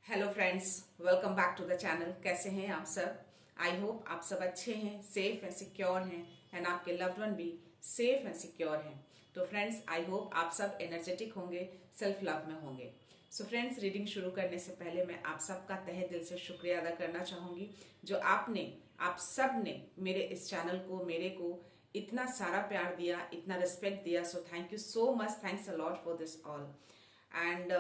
Hello friends, welcome back to the channel. कैसे हैं आप सब? आई होप आप सब अच्छे हैं, सेफ एंड सिक्योर हैं एंड आपके लव्ड वन भी सेफ एंड सिक्योर हैं। तो फ्रेंड्स, आई होप आप सब एनर्जेटिक होंगे, सेल्फ लव में होंगे। सो फ्रेंड्स, रीडिंग शुरू करने से पहले मैं आप सबका तहे दिल से शुक्रिया अदा करना चाहूँगी जो आप सब ने मेरे इस चैनल को, मेरे को इतना सारा प्यार दिया, इतना रिस्पेक्ट दिया। So thank you so much, thanks a lot for this all. And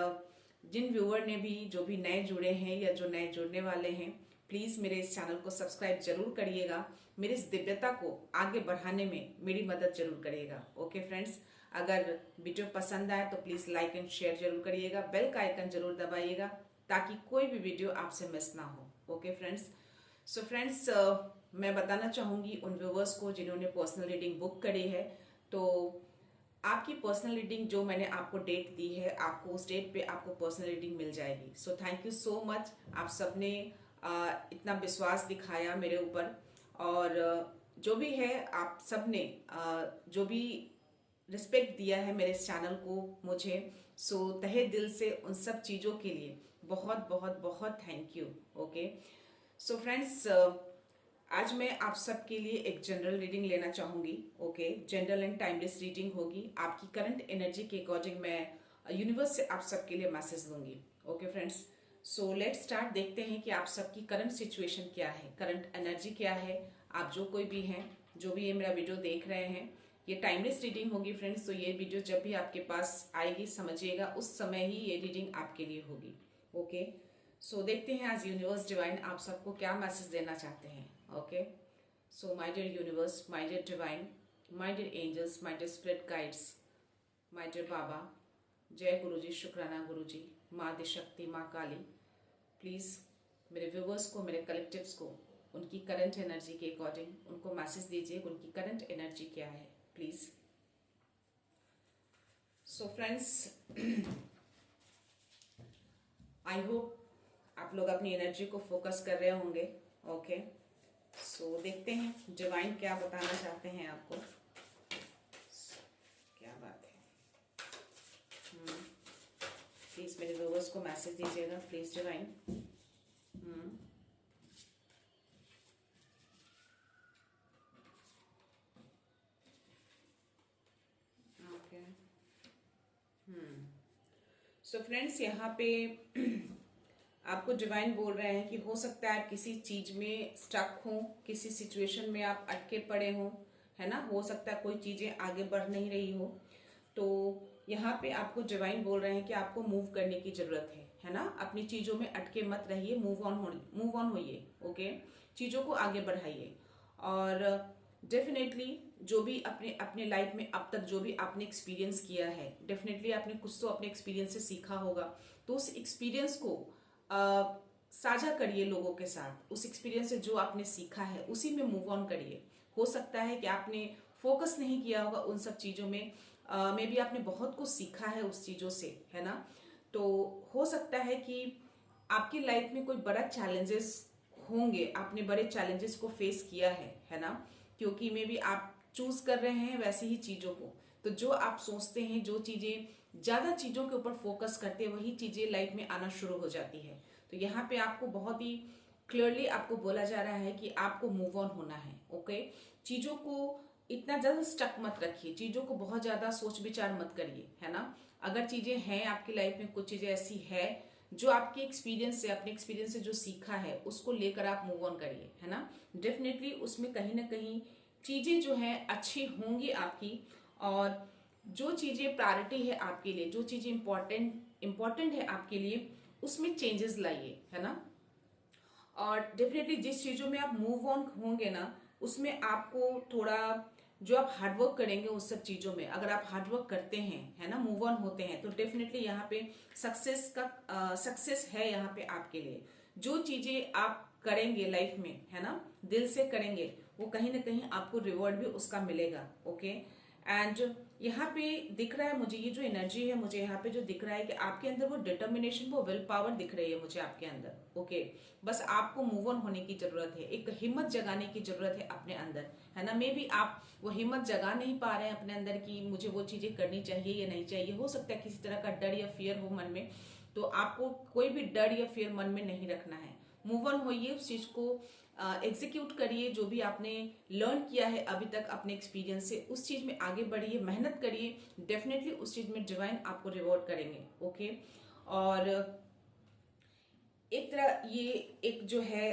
जिन व्यूअर ने भी, जो भी नए जुड़े हैं या जो नए जुड़ने वाले हैं, प्लीज़ मेरे इस चैनल को सब्सक्राइब जरूर करिएगा। मेरी इस दिव्यता को आगे बढ़ाने में मेरी मदद जरूर करिएगा। ओके फ्रेंड्स, अगर वीडियो पसंद आए तो प्लीज़ लाइक एंड शेयर जरूर करिएगा, बेल का आइकन जरूर दबाइएगा ताकि कोई भी वीडियो आपसे मिस ना हो। ओके फ्रेंड्स, सो फ्रेंड्स, मैं बताना चाहूँगी उन व्यूवर्स को जिन्होंने पर्सनल रीडिंग बुक करी है, तो आपकी पर्सनल रीडिंग जो मैंने आपको डेट दी है, आपको उस डेट पे आपको पर्सनल रीडिंग मिल जाएगी। सो थैंक यू सो मच। आप सबने इतना विश्वास दिखाया मेरे ऊपर, और जो भी है आप सबने जो भी रिस्पेक्ट दिया है मेरे इस चैनल को मुझे, सो तहे दिल से उन सब चीज़ों के लिए बहुत बहुत बहुत thank you. Okay, so friends, आज मैं आप सबके लिए एक जनरल रीडिंग लेना चाहूंगी। Okay, general and timeless reading होगी। आपकी करंट एनर्जी के अकॉर्डिंग मैं यूनिवर्स से आप सबके लिए मैसेज दूंगी। Okay friends, so let start. देखते हैं कि आप सबकी करंट सिचुएशन क्या है, करंट एनर्जी क्या है। आप जो कोई भी हैं, जो भी ये मेरा वीडियो देख रहे हैं, ये टाइमलेस रीडिंग होगी फ्रेंड्स। तो ये वीडियो जब भी आपके पास आएगी, समझिएगा उस समय ही ये रीडिंग आपके लिए होगी। ओके, सो देखते हैं आज यूनिवर्स डिवाइन आप सबको क्या मैसेज देना चाहते हैं। Okay, so my dear universe, my dear divine, my dear angels, my dear spirit guides, my dear Baba, जय गुरु जी, शुक्राना गुरु जी, माँ दिशक्ति, माँ काली, प्लीज़ मेरे व्यूवर्स को, मेरे कलेक्टिव्स को उनकी करंट एनर्जी के अकॉर्डिंग उनको मैसेज दीजिए। उनकी करंट एनर्जी क्या है please. So friends, I hope आप लोग अपनी एनर्जी को फोकस कर रहे होंगे। ओके, सो देखते हैं डिवाइन क्या बताना चाहते हैं आपको। क्या बात है, प्लीज मेरे व्यूअर्स को मैसेज दीजिएगा, please divine. Okay, so friends, यहाँ पे आपको डिवाइन बोल रहे हैं कि हो सकता है आप किसी चीज में स्टक हो, किसी सिचुएशन में आप अटके पड़े हो, है ना। हो सकता है कोई चीजें आगे बढ़ नहीं रही हो, तो यहाँ पे आपको डिवाइन बोल रहे हैं कि आपको मूव करने की जरूरत है ना। अपनी चीजों में अटके मत रहिए, मूव ऑन होइए। ओके, चीजों को आगे बढ़ाइए। और डेफिनेटली जो भी अपने अपने लाइफ में अब तक जो भी आपने एक्सपीरियंस किया है, डेफिनेटली आपने कुछ तो अपने एक्सपीरियंस से सीखा होगा। तो उस एक्सपीरियंस को साझा करिए लोगों के साथ। उस एक्सपीरियंस से जो आपने सीखा है उसी में मूव ऑन करिए। हो सकता है कि आपने फोकस नहीं किया होगा उन सब चीज़ों में, मे बी आपने बहुत कुछ सीखा है उस चीज़ों से, है ना। तो हो सकता है कि आपकी लाइफ में कोई बड़ा चैलेंजेस होंगे, आपने बड़े चैलेंजेस को फेस किया है ना। क्योंकि मे बी आप चूज कर रहे हैं वैसी ही चीज़ों को। तो जो आप सोचते हैं, जो चीज़ें, ज़्यादा चीज़ों के ऊपर फोकस करते हैं, वही चीज़ें लाइफ में आना शुरू हो जाती है। तो यहाँ पे आपको बहुत ही क्लियरली आपको बोला जा रहा है कि आपको मूव ऑन होना है। ओके, चीज़ों को इतना ज़्यादा स्टक मत रखिए, चीज़ों को बहुत ज़्यादा सोच विचार मत करिए, है ना। अगर चीज़ें हैं आपकी लाइफ में, कुछ चीज़ें ऐसी है जो आपके एक्सपीरियंस से, अपने एक्सपीरियंस से जो सीखा है उसको लेकर आप मूव ऑन करिए, है ना। डेफिनेटली उसमें कहीं ना कहीं चीज़ें जो हैं अच्छी होंगी आपकी, और जो चीज़ें प्रायोरिटी है आपके लिए, जो चीज़ें इंपॉर्टेंट है आपके लिए, उसमें चेंजेस लाइए, है ना। और डेफिनेटली जिस चीज़ों में आप मूव ऑन होंगे ना, उसमें आपको थोड़ा, जो आप हार्डवर्क करेंगे उस सब चीज़ों में, अगर आप हार्डवर्क करते हैं, है ना, मूव ऑन होते हैं, तो डेफिनेटली यहाँ पे सक्सेस है यहाँ पे आपके लिए। जो चीज़ें आप करेंगे लाइफ में, है ना, दिल से करेंगे, वो कहीं ना कहीं आपको रिवॉर्ड भी उसका मिलेगा। ओके, एंड यहाँ पे दिख रहा है मुझे, ये जो एनर्जी है मुझे यहाँ पे जो दिख रहा है कि आपके अंदर वो डिटर्मिनेशन, वो विल पावर दिख रही है मुझे आपके अंदर। ओके, बस आपको मूव ऑन होने की जरूरत है, एक हिम्मत जगाने की जरूरत है अपने अंदर, है ना। मे बी आप वो हिम्मत जगा नहीं पा रहे हैं अपने अंदर कि मुझे वो चीजें करनी चाहिए या नहीं चाहिए। हो सकता है किसी तरह का डर या फियर हो मन में, तो आपको कोई भी डर या फियर मन में नहीं रखना है। मूव ऑन होइए, उस चीज को एग्जीक्यूट करिए, जो भी आपने लर्न किया है अभी तक अपने एक्सपीरियंस से उस चीज में आगे बढ़िए, मेहनत करिए, डेफिनेटली उस चीज में डिवाइन आपको रिवॉर्ड करेंगे। ओके, और एक तरह ये एक जो है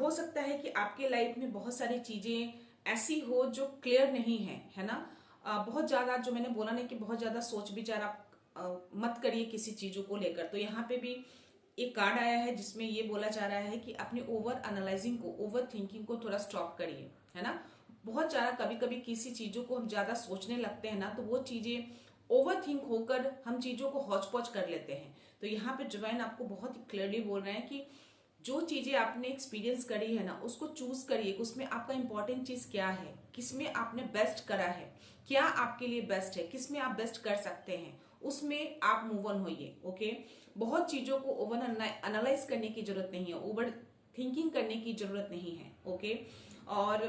हो सकता है कि आपके लाइफ में बहुत सारी चीजें ऐसी हो जो क्लियर नहीं है, है ना। बहुत ज्यादा, जो मैंने बोला ना कि बहुत ज्यादा सोच विचार आप मत करिए किसी चीजों को लेकर। तो यहाँ पे भी एक कार्ड आया है जिसमें ये बोला जा रहा है कि अपनी ओवर एनालाइजिंग को, ओवर थिंकिंग को थोड़ा स्टॉप करिए, है ना। बहुत ज्यादा कभी कभी किसी चीजों को हम ज्यादा सोचने लगते हैं ना, तो वो चीजें ओवर थिंक होकर हम चीजों को हौच पौच कर लेते हैं। तो यहाँ पे डिवाइन आपको बहुत ही क्लियरली बोल रहे हैं कि जो चीजें आपने एक्सपीरियंस करी है ना, उसको चूज करिए, उसमें आपका इंपॉर्टेंट चीज क्या है, किसमें आपने बेस्ट करा है, क्या आपके लिए बेस्ट है, किसमें आप बेस्ट कर सकते हैं, उसमें आप मूव ऑन होइए। ओके, बहुत चीजों को ओवर एनालाइज करने की जरूरत नहीं है, ओवर थिंकिंग करने की जरूरत नहीं है। ओके, और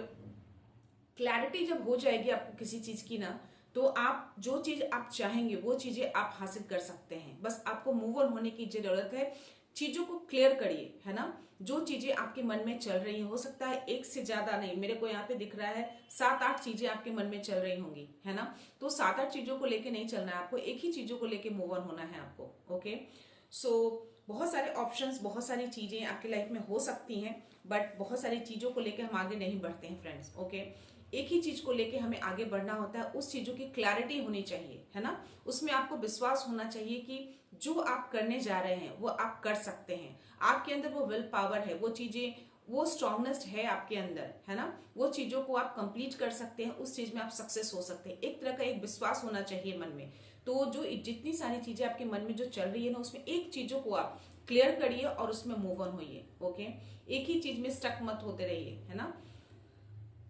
क्लैरिटी जब हो जाएगी आपको किसी चीज की ना, तो आप जो चीज आप चाहेंगे वो चीजें आप हासिल कर सकते हैं। बस आपको मूव ऑन होने की जरूरत है, चीजों को क्लियर करिए, है ना। जो चीजें आपके मन में चल रही है, हो सकता है एक से ज्यादा नहीं, मेरे को यहाँ पे दिख रहा है 7-8 चीजें आपके मन में चल रही होंगी, है ना। तो 7-8 चीजों को लेके नहीं चलना है आपको, एक ही चीजों को लेके मूव ऑन होना है आपको। ओके, सो बहुत सारे ऑप्शंस, बहुत सारी चीजें आपकी लाइफ में हो सकती हैं, बट बहुत सारी चीजों को लेके हम आगे नहीं बढ़ते हैं फ्रेंड्स। ओके, एक ही चीज को लेके हमें आगे बढ़ना होता है, उस चीजों की क्लैरिटी होनी चाहिए, है ना। उसमें आपको विश्वास होना चाहिए कि जो आप करने जा रहे हैं वो आप कर सकते हैं, आपके अंदर वो विल पावर है, वो चीजें, वो स्ट्रांगनेस है आपके अंदर, है ना। वो चीजों को आप कंप्लीट कर सकते हैं, उस चीज में आप सक्सेस हो सकते हैं। एक तरह का एक विश्वास होना चाहिए मन में। तो जो जितनी सारी चीजें आपके मन में जो चल रही है ना, उसमें एक चीजों को आप क्लियर करिए और उसमें मूव ऑन होइए। ओके, एक ही चीज में स्टक मत होते रहिए, है ना।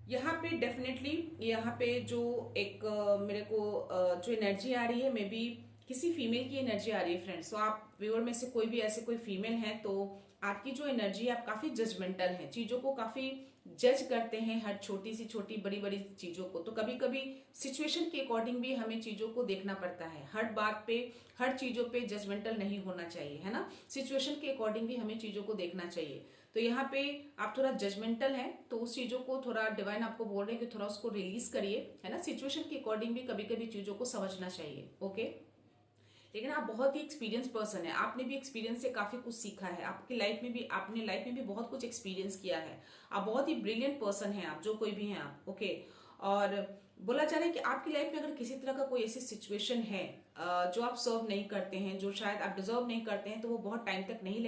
यहाँ पे डेफिनेटली, यहाँ पे जो एक मेरे को जो एनर्जी आ रही है, मे बी किसी फीमेल की एनर्जी आ रही है फ्रेंड्स। तो आप व्यूअर में से कोई भी ऐसे कोई फीमेल है, तो आपकी जो एनर्जी है, आप काफी जजमेंटल हैं, चीजों को काफी जज करते हैं, हर छोटी सी छोटी बड़ी बड़ी चीजों को। तो कभी कभी सिचुएशन के अकॉर्डिंग भी हमें चीजों को देखना पड़ता है, हर बात पे, हर चीजों पे जजमेंटल नहीं होना चाहिए, है ना। सिचुएशन के अकॉर्डिंग भी हमें चीजों को देखना चाहिए। तो यहाँ पे आप थोड़ा जजमेंटल हैं, तो उस चीजों को थोड़ा डिवाइन आपको बोल रहे हैं कि थोड़ा उसको रिलीज करिए, है ना। सिचुएशन के अकॉर्डिंग भी कभी कभी चीजों को समझना चाहिए। ओके, लेकिन आप बहुत ही एक्सपीरियंस पर्सन है, आपने भी एक्सपीरियंस से काफी कुछ सीखा है, आपकी लाइफ में भी, आपने लाइफ में भी बहुत कुछ एक्सपीरियंस किया है, आप बहुत ही ब्रिलियंट पर्सन है, आप जो कोई भी हैं आप। ओके, और बोला जा रहा है कि आपकी लाइफ में अगर किसी तरह का कोई ऐसी सिचुएशन है जो आप सर्व नहीं करते हैं, जो शायद आप डिजर्व नहीं करते हैं, तो वो बहुत टाइम तक नहीं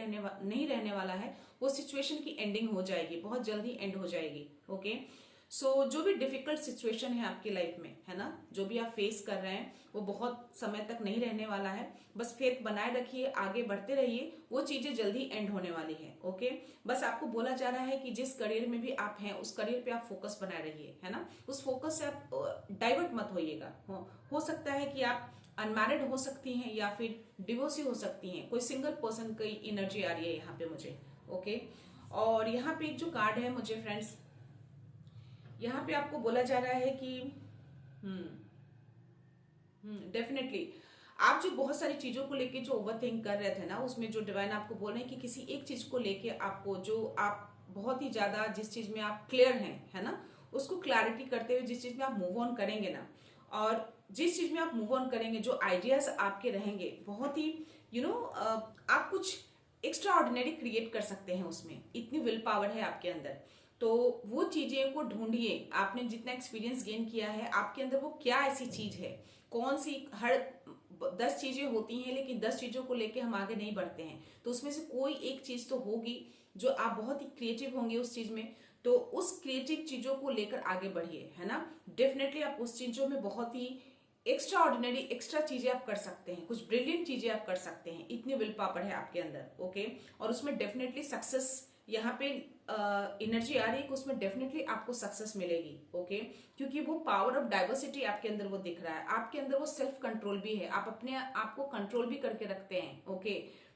रहने वाला है। वो सिचुएशन की एंडिंग हो जाएगी, बहुत जल्दी एंड हो जाएगी। ओके, सो जो भी डिफिकल्ट सिचुएशन है आपकी लाइफ में, है ना, जो भी आप फेस कर रहे हैं, वो बहुत समय तक नहीं रहने वाला है। बस फेथ बनाए रखिए, आगे बढ़ते रहिए, वो चीजें जल्दी एंड होने वाली है। ओके, बस आपको बोला जा रहा है कि जिस करियर में भी आप हैं, उस करियर पे आप फोकस बनाए रहिए, है ना। उस फोकस से आप डाइवर्ट मत होइएगा। हो सकता है कि आप अनमैरिड हो सकती हैं या फिर डिवोर्सी हो सकती हैं, कोई सिंगल पर्सन की एनर्जी आ रही है यहाँ पे मुझे। ओके, और यहाँ पे एक जो कार्ड है मुझे फ्रेंड्स, यहाँ पे आपको बोला जा रहा है कि डेफिनेटली आप जो बहुत सारी चीजों को लेके जो ओवर थिंक कर रहे थे ना, उसमें जो डिवाइन आपको बोल रहे हैं कि किसी एक चीज को लेके आपको, जो आप बहुत ही ज्यादा, जिस चीज में आप क्लियर हैं, है ना, उसको क्लैरिटी करते हुए जिस चीज में आप मूव ऑन करेंगे ना, और जिस चीज में आप मूव ऑन करेंगे, जो आइडियाज आपके रहेंगे, बहुत ही आप कुछ एक्स्ट्रा ऑर्डिनरी क्रिएट कर सकते हैं उसमें, इतनी विल पावर है आपके अंदर। तो वो चीजें को ढूंढिए, आपने जितना एक्सपीरियंस गेन किया है, आपके अंदर वो क्या ऐसी चीज है, कौन सी, हर 10 चीजें होती हैं, लेकिन 10 चीजों को लेके हम आगे नहीं बढ़ते हैं। तो उसमें से कोई एक चीज तो होगी जो आप बहुत ही क्रिएटिव होंगे उस चीज में, तो उस क्रिएटिव चीजों को लेकर आगे बढ़िए, है ना। डेफिनेटली आप उस चीजों में बहुत ही एक्स्ट्रा ऑर्डिनरी, एक्स्ट्रा चीजें आप कर सकते हैं, कुछ ब्रिलियंट चीजें आप कर सकते हैं, इतनी विल पावर है आपके अंदर। ओके, और उसमें डेफिनेटली सक्सेस, यहाँ पे एनर्जी आ रही है कि उसमें डेफिनेटली आपको सक्सेस मिलेगी। ओके, क्योंकि वो पावर ऑफ डाइवर्सिटी आपके अंदर वो दिख रहा है, आपके अंदर वो सेल्फ कंट्रोल भी है, आप अपने आप को कंट्रोल भी करके रखते हैं। ओके,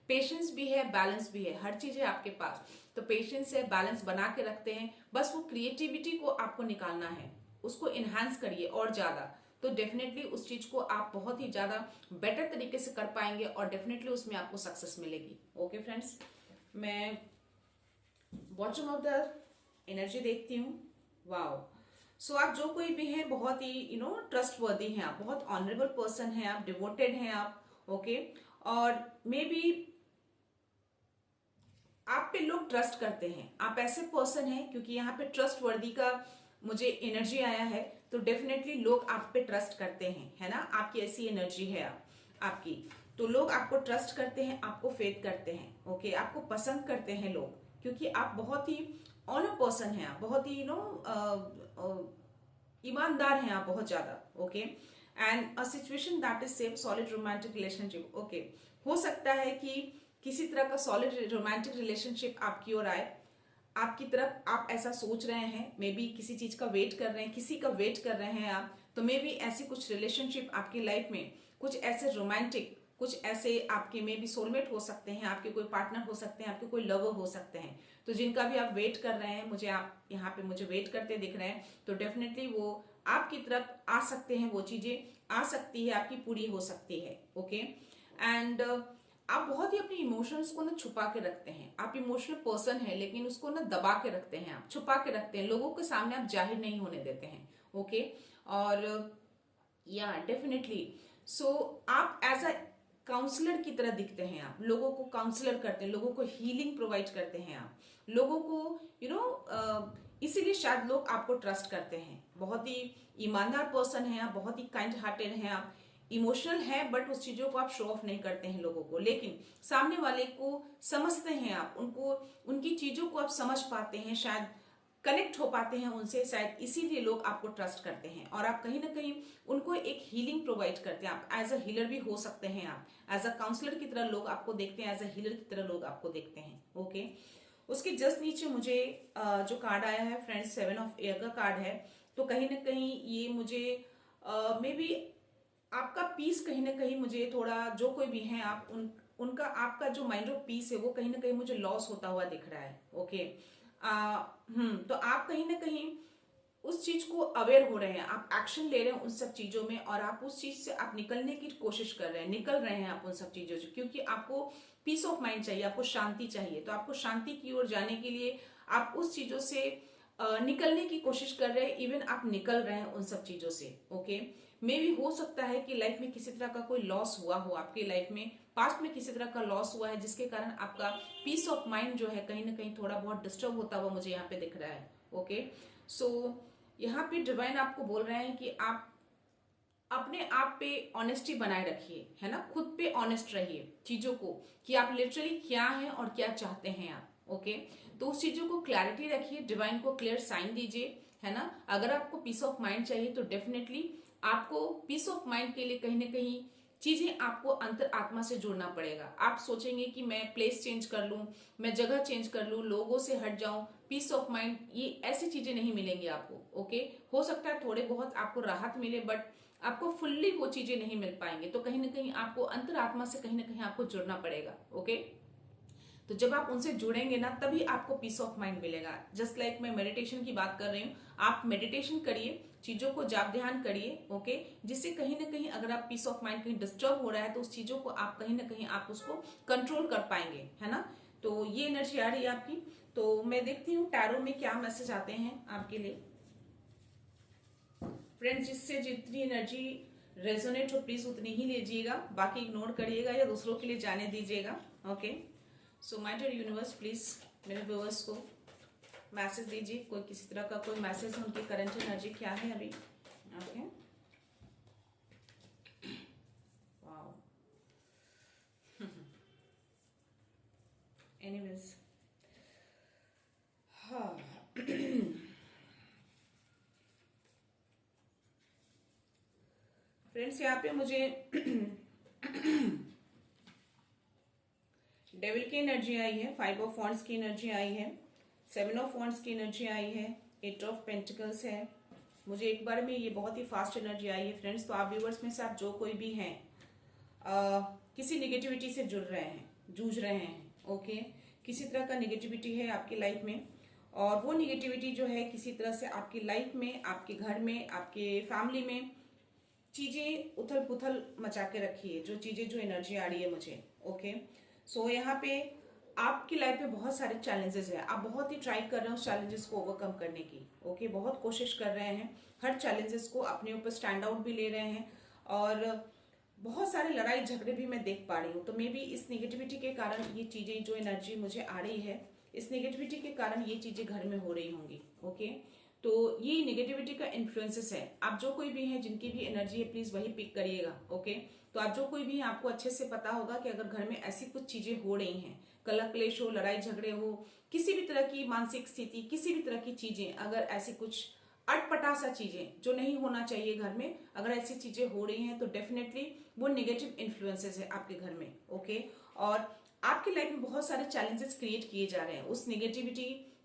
पेशेंस भी है, बैलेंस भी है, हर चीज है आपके पास। तो पेशेंस है, बैलेंस बना के रखते हैं, बस वो क्रिएटिविटी को आपको निकालना है, उसको इनहांस करिए और ज्यादा। तो डेफिनेटली उस चीज को आप बहुत ही ज्यादा बेटर तरीके से कर पाएंगे और डेफिनेटली उसमें आपको सक्सेस मिलेगी। ओके फ्रेंड्स, मैं बॉटम ऑफ द एनर्जी देखती हूँ। वाओ, सो आप जो कोई भी हैं बहुत ही ट्रस्ट वर्दी हैं, आप बहुत ऑनरेबल पर्सन हैं, आप डिवोटेड हैं आप। ओके, और मे बी आप पे लोग ट्रस्ट करते हैं, आप ऐसे पर्सन हैं, क्योंकि यहाँ पे ट्रस्ट वर्दी का मुझे एनर्जी आया है, तो डेफिनेटली लोग आप पे ट्रस्ट करते हैं, है ना, आपकी ऐसी एनर्जी है आपकी, तो लोग आपको ट्रस्ट करते हैं, आपको फेथ करते हैं। ओके, आपको पसंद करते हैं लोग, क्योंकि आप बहुत ही ऑनर पर्सन हैं, आप बहुत ही ईमानदार हैं आप बहुत ज्यादा। Okay, and a situation that is safe solid romantic relationship. Okay, हो सकता है कि किसी तरह का सॉलिड रोमांटिक रिलेशनशिप आपकी ओर आए, आपकी तरफ आप ऐसा सोच रहे हैं, मे बी किसी चीज का वेट कर रहे हैं, किसी का वेट कर रहे हैं आप, तो मे बी ऐसी कुछ रिलेशनशिप आपकी लाइफ में, कुछ ऐसे रोमांटिक, कुछ ऐसे आपके मे बी सोलमेट हो सकते हैं, आपके कोई पार्टनर हो सकते हैं, आपके कोई लवर हो सकते हैं, तो जिनका भी आप वेट कर रहे हैं, मुझे आप यहाँ पे मुझे वेट करते दिख रहे हैं, तो डेफिनेटली वो आपकी तरफ आ सकते हैं, वो चीजें आ सकती है, आपकी पूरी हो सकती है। ओके, एंड आप बहुत ही अपने इमोशंस को ना छुपा के रखते हैं, आप इमोशनल पर्सन है, लेकिन उसको ना दबा के रखते हैं, आप छुपा के रखते हैं, लोगों के सामने आप जाहिर नहीं होने देते हैं। ओके, और या डेफिनेटली सो आप एज अ काउंसलर की तरह दिखते हैं, आप लोगों को काउंसलर करते हैं, लोगों को हीलिंग प्रोवाइड करते हैं, आप लोगों को इसीलिए शायद लोग आपको ट्रस्ट करते हैं, बहुत ही ईमानदार पर्सन है आप, बहुत ही काइंड हार्टेड हैं आप, इमोशनल है, बट उस चीजों को आप शो ऑफ नहीं करते हैं लोगों को, लेकिन सामने वाले को समझते हैं आप, उनको उनकी चीजों को आप समझ पाते हैं, शायद कनेक्ट हो पाते हैं उनसे, शायद इसीलिए लोग आपको ट्रस्ट करते हैं, और आप कहीं ना कहीं उनको एक हीलिंग प्रोवाइड करते हैं, आप एज अ हीलर भी हो सकते हैं, आप एज अ काउंसलर की तरह लोग आपको देखते हैं, एज अ हीलर की तरह लोग आपको देखते हैं। ओके, उसके जस्ट नीचे मुझे जो कार्ड आया है फ्रेंड्स, 7 ऑफ एयर का कार्ड है, तो कहीं ना कहीं ये मुझे मे बी आपका पीस कहीं ना कहीं मुझे थोड़ा, जो कोई भी है आप उनका आपका जो माइंड ऑफ पीस है वो कहीं ना कहीं मुझे लॉस होता हुआ दिख रहा है। ओके, तो आप कहीं ना कहीं उस चीज को अवेयर हो रहे हैं, आप एक्शन ले रहे हैं उन सब चीजों में, और आप उस चीज से आप निकलने की कोशिश कर रहे हैं, निकल रहे हैं आप उन सब चीजों से, क्योंकि आपको पीस ऑफ माइंड चाहिए, आपको शांति चाहिए, तो आपको शांति की ओर जाने के लिए आप उस चीजों से निकलने की कोशिश कर रहे हैं, इवन आप निकल रहे हैं उन सब चीजों से। ओके, मे भी हो सकता है कि लाइफ में किसी तरह का कोई लॉस हुआ हो, आपकी लाइफ में पास्ट में किसी तरह का लॉस हुआ है, जिसके कारण आपका पीस ऑफ माइंड जो है कहीं ना कहीं थोड़ा बहुत डिस्टर्ब होता हुआ मुझे यहाँ पे दिख रहा है। ओके, सो यहाँ पे डिवाइन आपको बोल रहे हैं कि आप अपने आप पे ऑनेस्टी बनाए रखिए, है ना, खुद पे ऑनेस्ट रहिए चीजों को, कि आप लिटरली क्या हैं और क्या चाहते हैं आप। ओके, तो उस चीजों को क्लैरिटी रखिए, डिवाइन को क्लियर साइन दीजिए, है ना, अगर आपको पीस ऑफ माइंड चाहिए तो डेफिनेटली आपको पीस ऑफ माइंड के लिए कहीं ना कहीं चीजें आपको अंतर आत्मा से जोड़ना पड़ेगा। आप सोचेंगे कि मैं प्लेस चेंज कर लूं, मैं जगह चेंज कर लूं, लोगों से हट जाऊं, पीस ऑफ माइंड, ये ऐसी चीजें नहीं मिलेंगी आपको। ओके, हो सकता है थोड़े बहुत आपको राहत मिले, बट आपको फुल्ली वो चीजें नहीं मिल पाएंगे, तो कहीं ना कहीं आपको अंतरात्मा से कहीं ना कहीं आपको जुड़ना पड़ेगा। ओके, तो जब आप उनसे जुड़ेंगे ना, तभी आपको पीस ऑफ माइंड मिलेगा। जस्ट लाइक मैं मेडिटेशन की बात कर रही हूँ, आप मेडिटेशन करिए, चीजों को जाप ध्यान करिए। ओके, जिससे कहीं ना कहीं अगर आप पीस ऑफ माइंड कहीं डिस्टर्ब हो रहा है, तो उस चीजों को आप कहीं ना कहीं आप उसको कंट्रोल कर पाएंगे, है ना। तो ये एनर्जी आ रही है आपकी, तो मैं देखती हूँ टैरो में क्या मैसेज आते हैं आपके लिए फ्रेंड्स। जिससे जितनी एनर्जी रेजोनेट हो प्लीज उतनी ही लीजिएगा, बाकी इग्नोर करिएगा या दूसरों के लिए जाने दीजिएगा। Okay, so my dear universe, please मेरे व्यूअर्स को मैसेज दीजिए, कोई किसी तरह का कोई मैसेज है, उनकी करंट एनर्जी क्या है अभी। ओके, वाओ, एनीवेज, हाँ फ्रेंड्स, यहाँ पे मुझे डेविल की एनर्जी आई है, 5 ऑफ वॉन्ड्स की एनर्जी आई है, 7 ऑफ वॉन्ड्स की एनर्जी आई है, 8 ऑफ पेंटिकल्स है। मुझे एक बार में ये बहुत ही फास्ट एनर्जी आई है फ्रेंड्स। तो आप व्यूवर्स में से आप जो कोई भी हैं किसी निगेटिविटी से जुड़ रहे हैं, जूझ रहे हैं। ओके, किसी तरह का निगेटिविटी है आपकी लाइफ में, और वो निगेटिविटी जो है किसी तरह से आपकी लाइफ में, आपके घर में, आपके फैमिली में चीजें उथल पुथल मचा के रखी है, जो चीजें जो एनर्जी आ रही है मुझे। ओके, सो यहाँ पे आपकी लाइफ में बहुत सारे चैलेंजेस है, आप बहुत ही ट्राई कर रहे हो उस चैलेंजेस को ओवरकम करने की। ओके, बहुत कोशिश कर रहे हैं, हर चैलेंजेस को अपने ऊपर स्टैंड आउट भी ले रहे हैं, और बहुत सारे लड़ाई झगड़े भी मैं देख पा रही हूँ। तो मे बी इस निगेटिविटी के कारण ये चीजें, जो एनर्जी मुझे आ रही है, इस निगेटिविटी के कारण ये चीजें घर में हो रही होंगी। ओके, तो ये नेगेटिविटी का इन्फ्लुएंसेस है। आप जो कोई भी है, जिनकी भी एनर्जी है, प्लीज वही पिक करिएगा। ओके, तो आप जो कोई भी है, आपको अच्छे से पता होगा कि अगर घर में ऐसी कुछ चीजें हो रही हैं, कलह क्लेश हो, लड़ाई झगड़े हो, किसी भी तरह की मानसिक स्थिति, किसी भी तरह की चीजें, अगर ऐसी कुछ अटपटा सा चीजें जो नहीं होना चाहिए घर में, अगर ऐसी चीजें हो रही हैं, तो डेफिनेटली वो नेगेटिव इन्फ्लुएंसेस है आपके घर में। ओके, और आपकी लाइफ में बहुत सारे चैलेंजेस क्रिएट किए जा रहे हैं उस नेगेटिविटी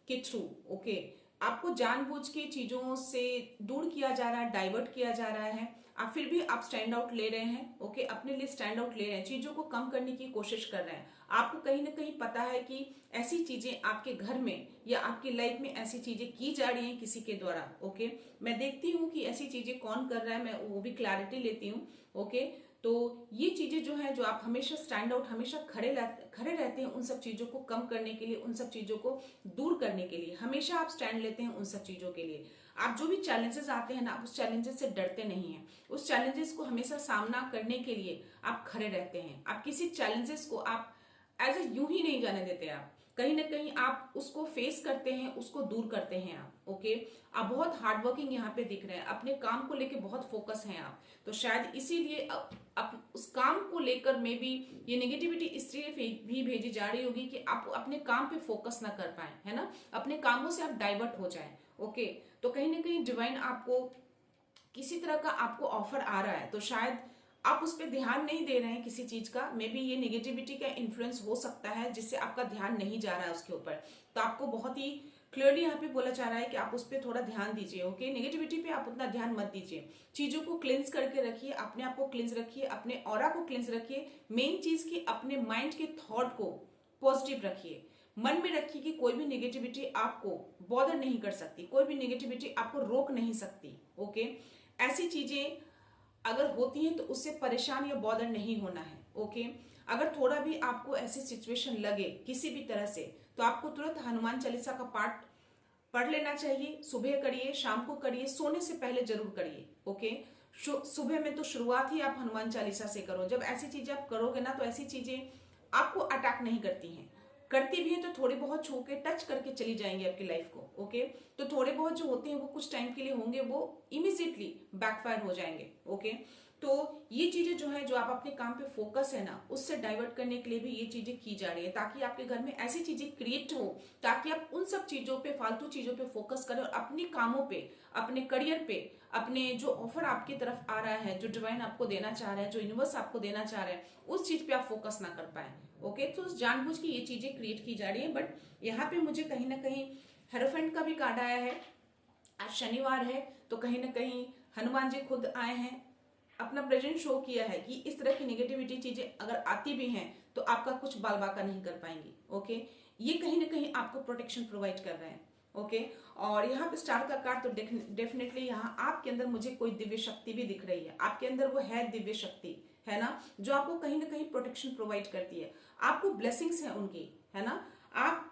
के थ्रू। ओके, आपको जानबूझ के चीजों से दूर किया जा रहा है, डाइवर्ट किया जा रहा है, आप फिर भी आप स्टैंड आउट ले रहे हैं। ओके, अपने लिए स्टैंड आउट ले रहे हैं, चीजों को कम करने की कोशिश कर रहे हैं। आपको कहीं ना कहीं पता है कि ऐसी चीजें आपके घर में या आपकी लाइफ में ऐसी चीजें की जा रही हैं किसी के द्वारा। ओके, मैं देखती हूँ कि ऐसी चीजें कौन कर रहा है, मैं वो भी क्लैरिटी लेती हूँ। ओके, तो ये चीजें जो है, जो आप हमेशा स्टैंड आउट, हमेशा खड़े रहते हैं उन सब चीजों को कम करने के लिए, उन सब चीजों को दूर करने के लिए, हमेशा आप स्टैंड लेते हैं उन सब चीजों के लिए। आप जो भी चैलेंजेस आते हैं ना, आप उस चैलेंजेस से डरते नहीं हैं, उस चैलेंजेस को हमेशा सामना करने के लिए आप खड़े रहते हैं। आप किसी चैलेंजेस को आप एज ए यूं ही नहीं जाने देते, आप कहीं ना कहीं आप उसको फेस करते हैं, उसको दूर करते हैं आप। ओके, आप बहुत हार्डवर्किंग यहाँ पे दिख रहे हैं, अपने काम को लेके बहुत फोकस हैं आप, तो शायद इसीलिए अब उस काम को लेकर में भी ये नेगेटिविटी इसलिए भी भेजी जा रही होगी कि आप अपने काम पे फोकस ना कर पाए, है ना, अपने कामों से आप डाइवर्ट हो जाए। ओके, तो कहीं ना कहीं डिवाइन आपको किसी तरह का आपको ऑफर आ रहा है, तो शायद आप उस पर ध्यान नहीं दे रहे हैं किसी चीज का। मे बी ये नेगेटिविटी का इन्फ्लुएंस हो सकता है जिससे आपका ध्यान नहीं जा रहा है उसके ऊपर। तो आपको बहुत ही क्लियरली यहाँ पे बोला जा रहा है कि आप उस पर थोड़ा ध्यान दीजिए। ओके, नेगेटिविटी पे आप उतना ध्यान मत दीजिए, चीजों को क्लिंस करके रखिए, अपने आप को क्लिंस रखिए, अपने ऑरा को क्लिंस रखिए। मेन चीज की अपने माइंड के थॉट को पॉजिटिव रखिए, मन में रखिए कि कोई भी नेगेटिविटी आपको बॉदर नहीं कर सकती, कोई भी नेगेटिविटी आपको रोक नहीं सकती। ओके, ऐसी चीजें अगर होती हैं तो उससे परेशान या बॉदर नहीं होना है। ओके, अगर थोड़ा भी आपको ऐसी सिचुएशन लगे किसी भी तरह से, तो आपको तुरंत हनुमान चालीसा का पाठ पढ़ लेना चाहिए। सुबह करिए, शाम को करिए, सोने से पहले जरूर करिए। ओके, सुबह में तो शुरुआत ही आप हनुमान चालीसा से करो। जब ऐसी चीजें आप करोगे ना, तो ऐसी चीजें आपको अटैक नहीं करती हैं, करती भी है तो थोड़ी बहुत छू के टच करके चली जाएंगी आपकी लाइफ को। ओके, तो थोड़े बहुत जो होते हैं वो कुछ टाइम के लिए होंगे, वो इमीडिएटली बैकफायर हो जाएंगे। ओके, तो ये चीजें जो है, जो आप अपने काम पे फोकस है ना, उससे डाइवर्ट करने के लिए भी ये चीजें की जा रही है, ताकि आपके घर में ऐसी चीजें क्रिएट हो, ताकि आप उन सब चीजों पे, फालतू चीजों पे फोकस करें और अपने कामों पे, अपने करियर पे, अपने जो ऑफर आपकी तरफ आ रहा है, जो डिवाइन आपको देना चाह रहा है, जो यूनिवर्स आपको देना चाह रहा है, उस चीज पे आप फोकस ना कर पाए। ओके, तो जानबूझ के ये चीजें क्रिएट की जा रही है। बट यहाँ पे मुझे कहीं ना कहीं हेरोफेंट का भी कार्ड आया है। आज शनिवार है, तो कहीं ना कहीं हनुमान जी खुद आए हैं, अपना प्रेजेंट शो किया है कि इस तरह की नेगेटिविटी चीजें अगर आती भी हैं तो आपका कुछ बाल बाका नहीं कर पाएंगी। ओके, ये कहीं ना कहीं आपको प्रोटेक्शन प्रोवाइड कर रहे हैं। ओके, और यहाँ पे स्टार का कार्ड, तो डेफिनेटली यहाँ आपके अंदर मुझे कोई दिव्य शक्ति भी दिख रही है। आपके अंदर वो है दिव्य शक्ति, है ना, जो आपको कहीं ना कहीं प्रोटेक्शन प्रोवाइड करती है, आपको ब्लेसिंग्स है उनकी, है ना। आप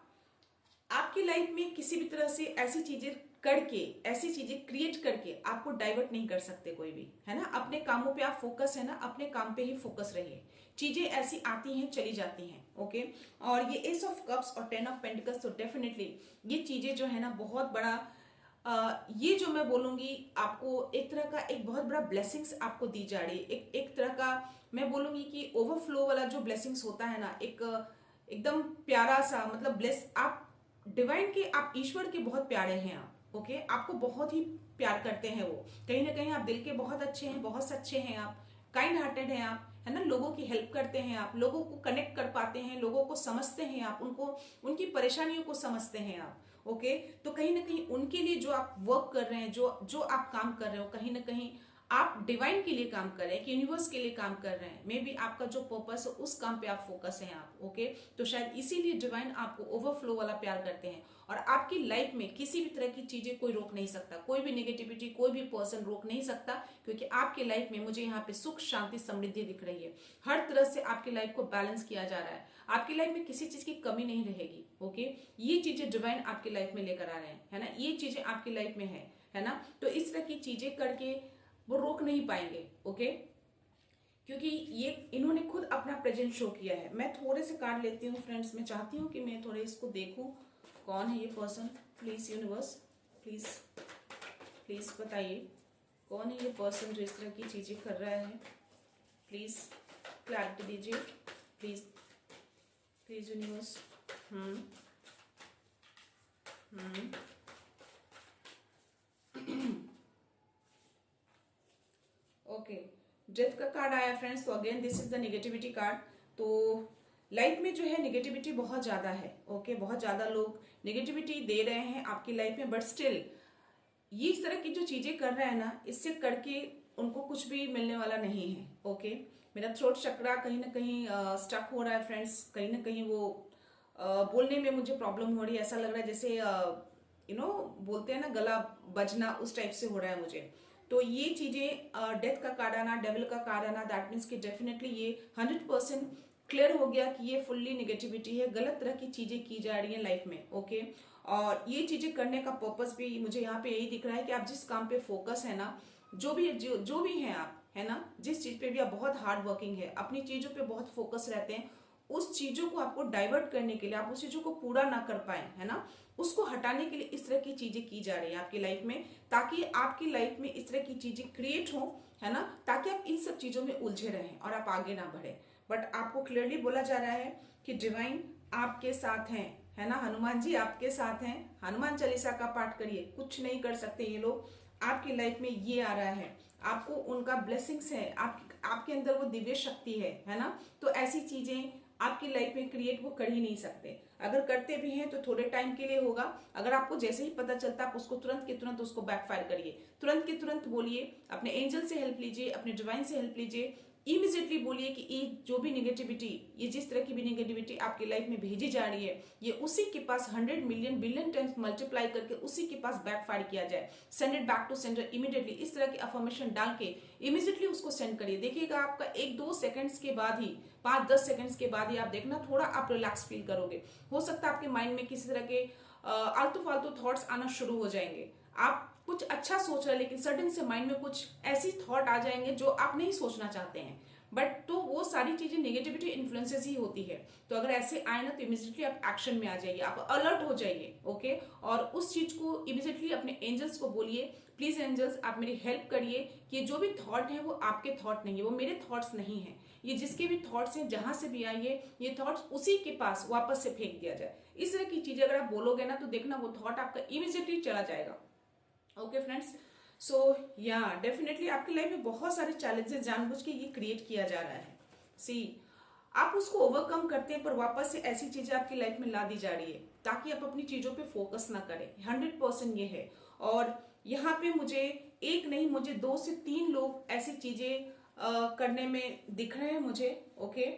आपकी लाइफ में किसी भी तरह से ऐसी चीजें करके, ऐसी चीजें क्रिएट करके आपको डाइवर्ट नहीं कर सकते कोई भी, है ना। अपने कामों पे आप फोकस है ना, अपने काम पे ही फोकस रहिए। चीजें ऐसी आती हैं, चली जाती हैं। ओके, और ये एस ऑफ कप्स और 10 ऑफ पेंटिकल्स, तो डेफिनेटली ये चीजें जो है ना, बहुत बड़ा ये जो मैं बोलूंगी आपको, एक तरह का एक बहुत बड़ा ब्लेसिंग्स आपको दी जा रही है। एक तरह का मैं बोलूंगी कि ओवरफ्लो वाला जो ब्लेसिंग्स होता है ना, एक एकदम प्यारा सा, मतलब ब्लेस, आप डिवाइन के, आप ईश्वर के बहुत प्यारे हैं आप। ओके, आपको बहुत ही प्यार करते हैं वो, कहीं ना कहीं आप दिल के बहुत अच्छे हैं, बहुत सच्चे हैं आप, काइंड हार्टेड हैं आप, है ना, लोगों की हेल्प करते हैं आप, लोगों को कनेक्ट कर पाते हैं, लोगों को समझते हैं आप, उनको, उनकी परेशानियों को समझते हैं आप। ओके, तो कहीं ना कहीं उनके लिए जो आप वर्क कर रहे हैं, जो जो आप काम कर रहे हो, कहीं ना कहीं आप डिवाइन के लिए काम कर रहे हैं कि यूनिवर्स के लिए काम कर रहे हैं, मे बी आपका जो पर्पस है उस काम पे आप फोकस हैं आप, ओके। तो शायद इसीलिए डिवाइन आपको ओवरफ्लो वाला प्यार करते हैं, और आपकी लाइफ में किसी भी तरह की चीजें कोई रोक नहीं सकता, कोई भी नेगेटिविटी कोई भी पर्सन रोक नहीं सकता, क्योंकि आपकी लाइफ में मुझे यहाँ पे सुख शांति समृद्धि दिख रही है। हर तरह से आपकी लाइफ को बैलेंस किया जा रहा है, आपकी लाइफ में किसी चीज की कमी नहीं रहेगी, ओके। ये चीजें डिवाइन आपकी लाइफ में लेकर आ रहे हैं, है ना, ये चीजें आपकी लाइफ में है ना। तो इस तरह की चीजें करके वो रोक नहीं पाएंगे, ओके, क्योंकि ये इन्होंने खुद अपना प्रेजेंट शो किया है। मैं थोड़े से कार्ड लेती हूँ फ्रेंड्स, मैं चाहती हूँ कि मैं थोड़े इसको देखूं, कौन है ये person. Please universe, please please बताइए कौन है ये पर्सन जो इस तरह की चीजें कर रहा है। प्लीज क्लैरिटी दीजिए, please please universe. Okay, death का कार्ड आया फ्रेंड्स, तो again this is the negativity card. तो लाइफ में जो है नेगेटिविटी बहुत ज्यादा है, ओके, बहुत ज्यादा लोग नेगेटिविटी दे रहे हैं आपकी लाइफ में, बट स्टिल ये इस तरह की जो चीजें कर रहे हैं ना, इससे करके उनको कुछ भी मिलने वाला नहीं है, ओके। मेरा थ्रोट चक्रा कहीं ना कहीं स्टक हो रहा है फ्रेंड्स, कहीं ना कहीं वो बोलने में मुझे प्रॉब्लम हो रही है, ऐसा लग रहा है जैसे बोलते हैं ना गला बजना, उस टाइप से हो रहा है मुझे। तो ये चीजें डेथ का कार्ड आना, डेविल का कार्ड आना, दैट मीन्स कि डेफिनेटली ये 100% क्लियर हो गया कि ये फुल्ली नेगेटिविटी है, गलत तरह की चीजें की जा रही है लाइफ में, ओके। और ये चीजें करने का पर्पस भी मुझे यहाँ पे यही दिख रहा है कि आप जिस काम पे फोकस है ना, जो भी हैं आप, है ना, जिस चीज पे भी आप बहुत हार्ड वर्किंग है, अपनी चीजों पे बहुत फोकस रहते हैं, उस चीजों को आपको डाइवर्ट करने के लिए, आप उस चीजों को पूरा ना कर पाए, है ना, उसको हटाने के लिए इस तरह की चीजें की जा रही है आपकी लाइफ में, ताकि आपकी लाइफ में इस तरह की चीजें क्रिएट हो, है ना, ताकि आप इन सब चीजों में उलझे रहें और आप आगे ना बढ़े। बट आपको क्लियरली बोला जा रहा है कि डिवाइन आपके साथ हैं, है ना, हनुमान जी आपके साथ हैं। हनुमान चालीसा का पाठ करिए, कुछ नहीं कर सकते ये लोग आपकी लाइफ में, ये आ रहा है आपको, उनका ब्लेसिंग्स है, आपके अंदर वो दिव्य शक्ति है ना। तो ऐसी चीजें आपकी लाइफ में क्रिएट वो कर ही नहीं सकते, अगर करते भी हैं तो थोड़े टाइम के लिए होगा। अगर आपको जैसे ही पता चलता आप उसको तुरंत के तुरंत उसको बैकफायर करिए, तुरंत के तुरंत बोलिए, अपने एंजल से हेल्प लीजिए, अपने डिवाइन से हेल्प लीजिए, इमीडिएटली बोलिए कि ये जो भी नेगेटिविटी, ये जिस तरह की भी नेगेटिविटी आपकी लाइफ में भेजी जा रही है, ये उसी के पास 100 मिलियन बिलियन टाइम्स मल्टीप्लाई करके उसी के पास बैकफायर किया जाए। Send it back to sender immediately, इस तरह की अफर्मेशन डाल के इमीडिएटली उसको सेंड करिए। देखिएगा आपका 1-2 सेकंड्स के बाद ही, 5-10 सेकंड्स के बाद ही आप देखना थोड़ा आप रिलैक्स फील करोगे। हो सकता है आपके माइंड में किसी तरह के आलतू फालतू थॉट्स आना शुरू हो जाएंगे, आप कुछ अच्छा सोच रहे हैं लेकिन सडन से माइंड में कुछ ऐसी थॉट आ जाएंगे जो आप नहीं सोचना चाहते हैं, बट तो वो सारी चीजें नेगेटिविटी इन्फ्लुएंसेस ही होती है। तो अगर ऐसे आए ना तो इमीडिएटली आप एक्शन में आ जाइए, आप अलर्ट हो जाइए, ओके। और उस चीज को इमीडिएटली अपने एंजल्स को बोलिए, प्लीज एंजल्स आप मेरी हेल्प करिए कि जो भी थॉट है वो आपके थॉट नहीं है, वो मेरे थॉट्स नहीं है, ये जिसके भी थॉट्स हैं जहां से भी आइए, ये थॉट्स उसी के पास वापस से फेंक दिया जाए। इस तरह की चीजें अगर आप बोलोगे ना तो देखना वो थॉट आपका इमीडिएटली चला जाएगा, ओके फ्रेंड्स। सो या डेफिनेटली आपकी लाइफ में बहुत सारे चैलेंजेस जानबूझ के ये क्रिएट किया जा रहा है। सी आप उसको ओवरकम करते हैं पर वापस से ऐसी चीजें आपकी लाइफ में ला दी जा रही है ताकि आप अपनी चीजों पे फोकस ना करें, 100% ये है। और यहाँ पे मुझे एक नहीं, मुझे 2 से 3 लोग ऐसी चीजें करने में दिख रहे हैं मुझे, ओके।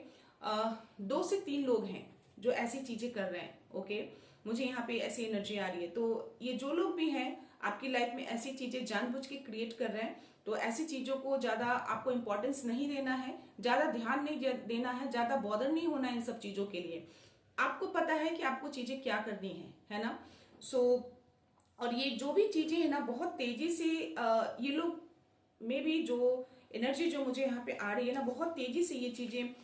2 से 3 लोग हैं जो ऐसी चीजें कर रहे हैं, ओके। मुझे यहाँ पे ऐसी एनर्जी आ रही है। तो ये जो लोग भी हैं आपकी लाइफ में ऐसी चीजें जानबूझ के क्रिएट कर रहे हैं, तो ऐसी चीजों को ज्यादा आपको इंपॉर्टेंस नहीं देना है, ज्यादा ध्यान नहीं देना है, ज्यादा बॉदर नहीं होना है इन सब चीजों के लिए। आपको पता है कि आपको चीजें क्या करनी है ना। सो और ये जो भी चीजें है ना बहुत तेजी से ये लोग में भी जो एनर्जी जो मुझे यहाँ पे आ रही है ना, बहुत तेजी से ये चीजें,